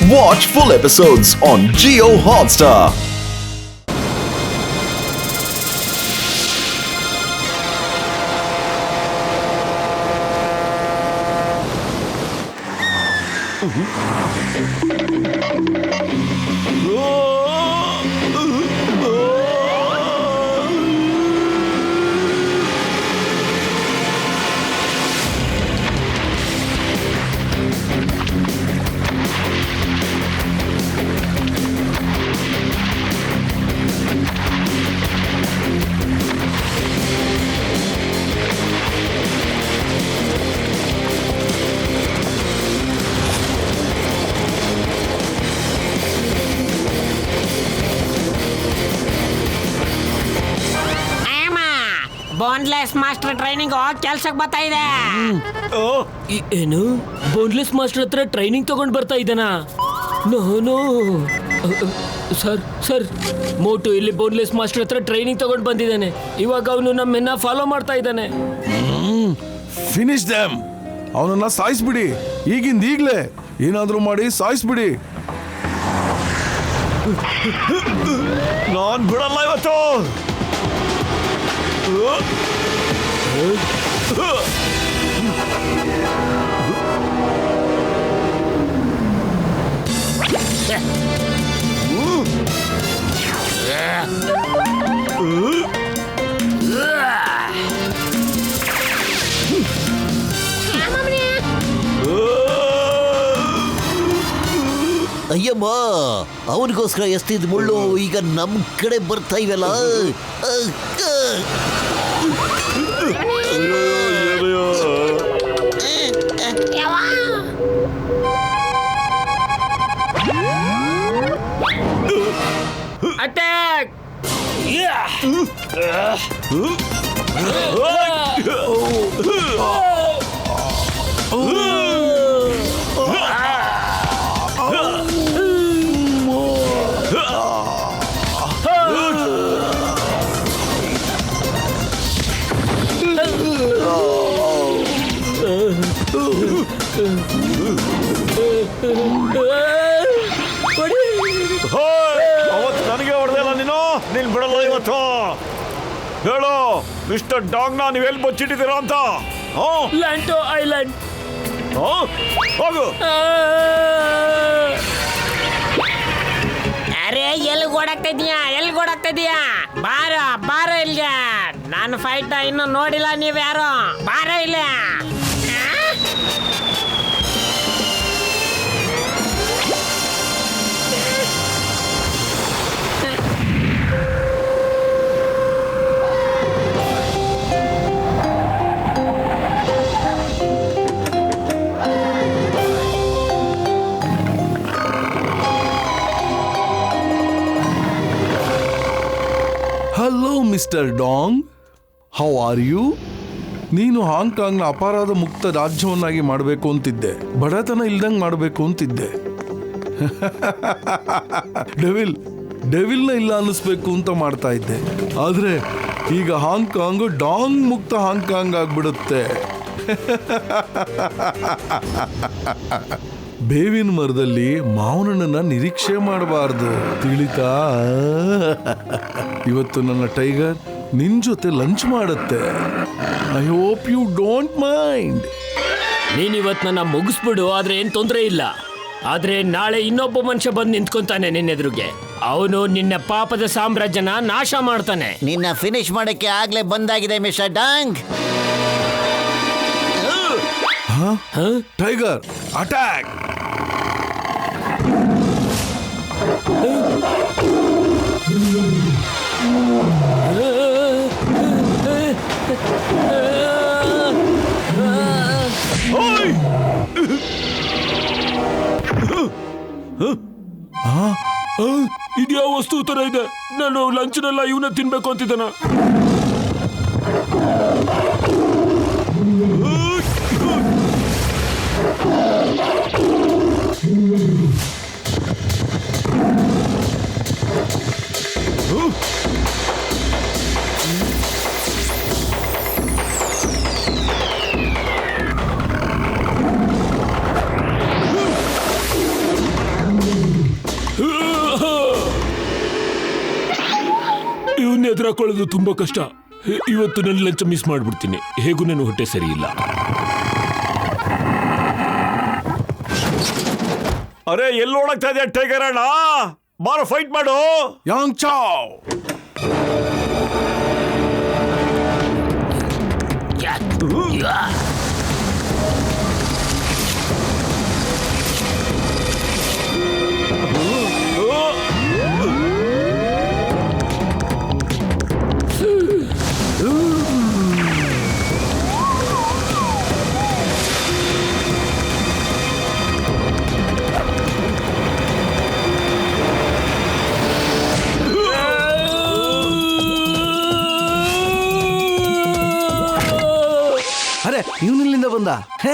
Watch full episodes on Jio Hotstar. Boneless master training ಕೆಲ್ಸಕ್ಕೆ ಬರ್ತಾ ಇದೆ. ಏನು ಬೋನ್ಲೆಸ್ ಮಾಸ್ಟರ್ ಹತ್ರ ಟ್ರೈನಿಂಗ್ ತಗೊಂಡ್ ಬರ್ತಾ ಇದ್ದಾನಾ? ನೋ ಸರ್ ಮೋಟು ಇಲ್ಲಿ ಬೋನ್ಲೆಸ್ ಮಾಸ್ಟರ್ ಹತ್ರ ಟ್ರೈನಿಂಗ್ ತಗೊಂಡ್ ಬಂದಿದ್ದಾನೆ. ಇವಾಗ ಅವನು ನಮ್ಮನ್ನ ಫಾಲೋ ಮಾಡ್ತಾ ಇದ್ದಾನೆ. ಫಿನಿಶ್ ದಮ್. ಅವನನ್ನ ಸಾಯಿಸ್ಬಿಡಿ, ಈಗಲೇ ಏನಾದ್ರೂ ಮಾಡಿ ಸಾಯಿಸ್ಬಿಡಿ. ನಾನ್ ಬಿಡಲ್ಲ ಇವತ್ತು. ಅಯ್ಯಮ್ಮ, ಅವನಿಗೋಸ್ಕರ ಎಸ್ತಿದ್ ಮುಳ್ಳು ಈಗ ನಮ್ ಕಡೆ ಬರ್ತಾ ಇವೆಲ್ಲ. ಅಟ್ಯಾಕ್! ಅವತ್ತು ನನಗೆ ಹೊಡೆದಲ್ಲ ನೀನ್ ಬಿಡಲ್ಲ ಇವತ್ತು. ಹೇಳು ಮಿಸ್ಟರ್ ಡಾಗ್ನ ನೀವೆಲ್ಲಿ ಬಚ್ಚಿಟ್ಟಿದ್ದೀರಾ ಅಂತ. ಲ್ಯಾಂಟೋ ಐಲ್ಯಾಂಡ್. ಹೋಗು. ಅರೆ ಎಲ್ಲಿ ಓಡಾಗ್ತಾ ಇದೀಯಾ? ಬಾರ ಇಲ್ಲ. ನಾನು ಫೈಟ್ ಇನ್ನು ನೋಡಿಲ್ಲ. ನೀವ್ಯಾರು ಬಾರ ಇಲ್ಲ. Hello mister Dang, how are you? ನೀನು ಹಾಂಗ್ಕಾಂಗ್ನ ಅಪರಾಧ ಮುಕ್ತ ರಾಜ್ಯವನ್ನಾಗಿ ಮಾಡಬೇಕು ಅಂತಿದ್ದೆ, ಬಡತನ ಇಲ್ದಂಗೆ ಮಾಡಬೇಕು ಅಂತಿದ್ದೆ. ಡೆವಿಲ್ನ ಇಲ್ಲ ಅನ್ನಿಸ್ಬೇಕು ಅಂತ ಮಾಡ್ತಾ ಇದ್ದೆ. ಆದ್ರೆ ಈಗ ಹಾಂಗ್ಕಾಂಗ್ ಡಾಂಗ್ ಮುಕ್ತ ಹಾಂಗ್ಕಾಂಗ್ ಆಗ್ಬಿಡುತ್ತೆ. ಬೇವಿನ ಮರದಲ್ಲಿ ಮಾವನನ್ನ ನಿರೀಕ್ಷೆ ಮಾಡಬಾರ್ದು, ತಿಳಿತಾ? ಇವತ್ತು ನನ್ನ ಟೈಗರ್ ನಿನ್ ಜೊತೆ ಲಂಚ್ ಮಾಡುತ್ತೆ. I hope you don't mind. ನೀನಿವತ್ ನನ್ನ ಮುಗಿಸ್ಬಿಡು, ಆದ್ರೆ ಏನ್ ತೊಂದ್ರೆ ಇಲ್ಲ. ಆದ್ರೆ ನಾಳೆ ಇನ್ನೊಬ್ಬ ಮನುಷ್ಯ ಬಂದು ನಿಂತ್ಕೊಂತಾನೆ ನಿನ್ನೆದುರಿಗೆ. ಅವನು ನಿನ್ನ ಪಾಪದ ಸಾಮ್ರಾಜ್ಯನ ನಾಶ ಮಾಡ್ತಾನೆ. ನಿನ್ನ ಫಿನಿಶ್ ಮಾಡಕ್ಕೆ ಆಗ್ಲೇ ಬಂದಾಗಿದೆ ಮಿಸ್ಟರ್ ಡಾಂಗ್. Tiger attack! ಇದ್ಯಾವ ವಸ್ತು ತರ ಇದೆ? ನಾನು ಲಂಚ್ನೆಲ್ಲ ಇವನ್ನ ತಿನ್ಬೇಕು ಅಂತಿದ್ದಾನ. ಎದುರಾಕೊಳ್ಳೋದು ತುಂಬಾ ಕಷ್ಟ. ಇವತ್ತು ನನ್ನ ಲಂಚ ಮಿಸ್ ಮಾಡ್ಬಿಡ್ತೀನಿ. ಹೇಗೂ ನನ್ನ ಹೊಟ್ಟೆ ಸರಿ ಇಲ್ಲ. ಅರೆ ಎಲ್ಲಿ ಓಡಾಗ್ತಾ ಇದೆ ಟೈಗರ್ ಅಣ್ಣ? ಬಾರೋ ಫೈಟ್ ಮಾಡು. ಯಾಂಗ್ ಚಾವ್ ಅರೆ ಇವನಿಲ್ಲಿಂದ ಬಂದ. ಹೇ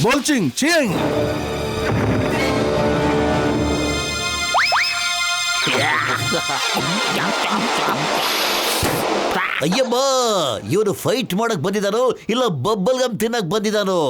ಬೋಲ್ಚಿಂಗ್ ಚಿಯಂಗ್ ಅಯ್ಯಮ್ಮ, ಇವನು ಫೈಟ್ ಮಾಡಕ್ ಬಂದಿದ್ದಾನೋ ಇಲ್ಲ ಬಬ್ಬಲ್ ಗಮ್ ತಿನ್ನಕ್ ಬಂದಿದ್ದಾನೋ?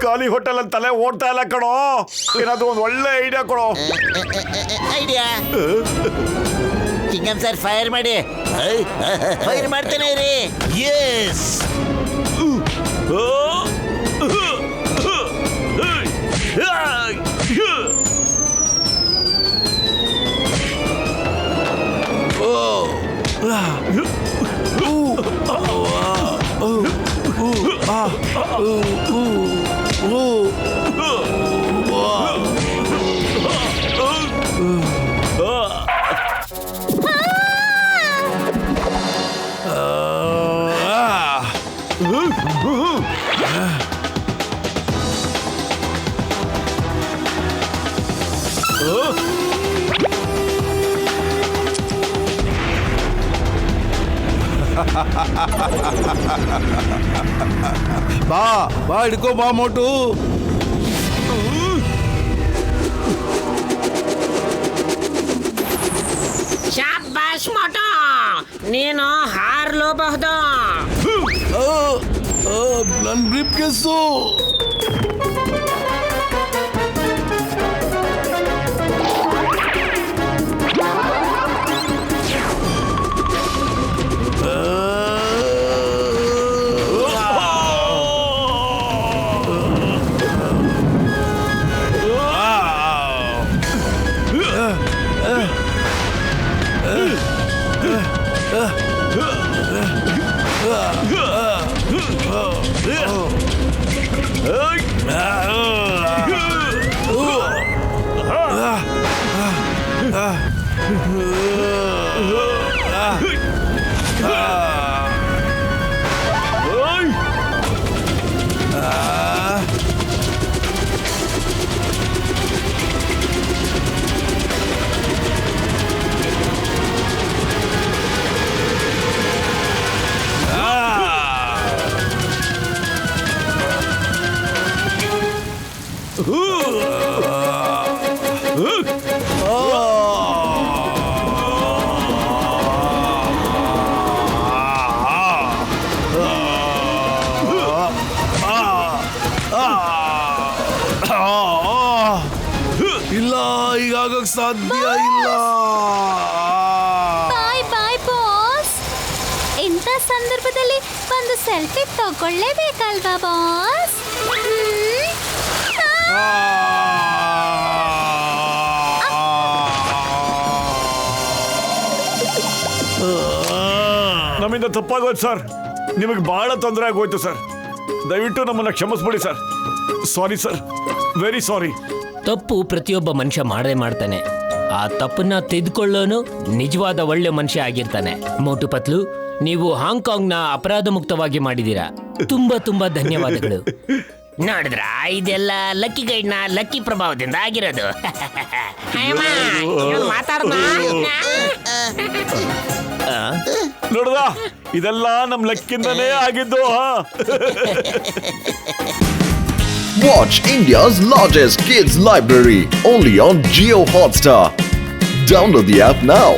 ಖಾಲಿ ಹೋಟೆಲ್ ಅಂತಲೇ ಓಡ್ತಾ ಇಲ್ಲ ಕಣೋ. ಏನಾದ್ರು ಒಂದು ಒಳ್ಳೆ ಐಡಿಯಾ ಕೊಡೋ. ಐಡಿಯಾ ಚಿಂಗಮ್ ಸರ್, ಫೈರ್ ಮಾಡಿ. ಫೈರ್ ಮಾಡ್ತೇನೆ ರೀ. ಎಸ್. ಬಾ ಬಾ ಹಿಡ್ಕೋ ಬಾ ಮೋಟು. ಶಾಬಾಷ್ ಮೋಟು, ನೀನು ಹಾರ್ಲೂಬಹುದು. ನನ್ ಬ್ರೀಫ್ ಕೇಸು. ಇಲ್ಲ, ಈಗಾಗಕ್ ಸಾಧ್ಯ ಇಲ್ಲ. ಬಾಯ್ ಬಾಯ್ ಬಾಸ್. ಇಂಥ ಸಂದರ್ಭದಲ್ಲಿ ಒಂದು ಸೆಲ್ಫಿ ತಗೊಳ್ಳೇಬೇಕಲ್ವಾ ಬಾಸ್? ನಮ್ಮಿಂದ ತಪ್ಪಾಗೋಯ್ತು ಸರ್. ನಿಮಗೆ ಬಹಳ ತೊಂದರೆ ಆಗೋಯ್ತು ಸರ್. ದಯವಿಟ್ಟು ನಮ್ಮನ್ನ ಕ್ಷಮಿಸ್ಬಿಡಿ sir. Sorry sir, very sorry. ತಪ್ಪು ಪ್ರತಿಯೊಬ್ಬ ಮನುಷ್ಯ ಮಾಡೇ ಮಾಡ್ತಾನೆ. ಆ ತಪ್ಪನ್ನ ತಿದ್ಕೊಳ್ಳೋನು ನಿಜವಾದ ಒಳ್ಳೆ ಮನುಷ್ಯ ಆಗಿರ್ತಾನೆ. ಮೋಟು ಪತ್ಲು, ನೀವು ಹಾಂಗ್ಕಾಂಗ್ನ ಅಪರಾಧ ಮುಕ್ತವಾಗಿ ಮಾಡಿದ್ದೀರಾ. ತುಂಬಾ ತುಂಬಾ ಧನ್ಯವಾದಗಳು. ನೋಡಿದ್ರ, ಇದೆಲ್ಲ ಲಕ್ಕಿ ಗೈಡ್ನ ಲಕ್ಕಿ ಪ್ರಭಾವದಿಂದ ಆಗಿರೋದು. ಮಾತಾಡೋಣ. ನೋಡ್ದ, ಇದೆಲ್ಲ ನಮ್ ಲೆಕ್ಕಿಂದನೇ ಆಗಿದ್ದು. Watch India's largest kids library only on Jio Hotstar. Download the app now.